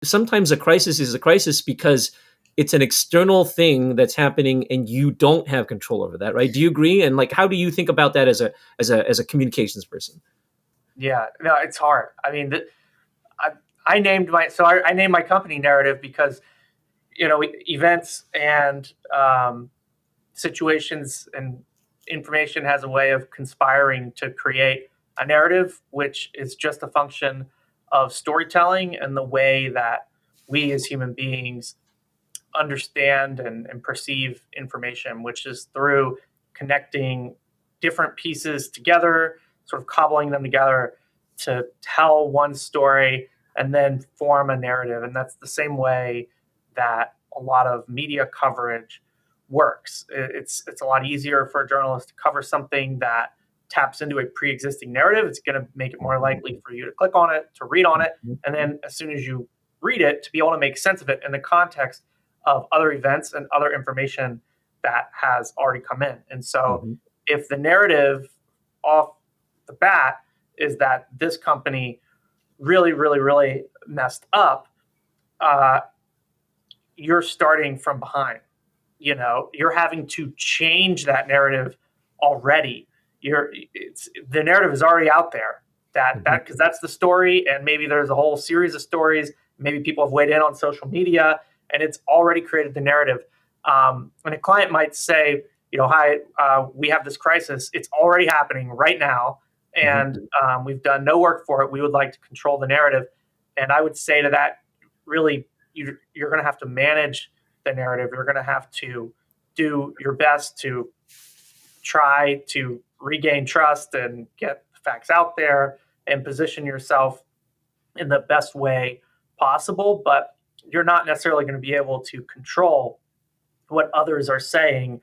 sometimes a crisis is a crisis because it's an external thing that's happening and you don't have control over that, right? Do you agree? And like, how do you think about that as a communications person? Yeah, no, it's hard. I mean, I, I named my company Narrative because events and situations and information has a way of conspiring to create a narrative, which is just a function of storytelling and the way that we as human beings understand and perceive information, which is through connecting different pieces together, sort of cobbling them together to tell one story and then form a narrative. And that's the same way that a lot of media coverage works. It's a lot easier for a journalist to cover something that taps into a pre-existing narrative. It's going to make it more likely for you to click on it, to read on it, and then as soon as you read it, to be able to make sense of it in the context of other events and other information that has already come in. And so, Mm-hmm. if the narrative off the bat is that this company really, really, really messed up, uh, you're starting from behind. You're having to change that narrative already. The narrative is already out there. That because that's the story, and maybe there's a whole series of stories. Maybe people have weighed in on social media, and it's already created the narrative. And a client might say, "Hi, we have this crisis. It's already happening right now, Mm-hmm. and we've done no work for it. We would like to control the narrative." And I would say to that, really, you're going to have to manage the narrative. You're going to have to do your best to try to regain trust and get the facts out there and position yourself in the best way possible. But you're not necessarily going to be able to control what others are saying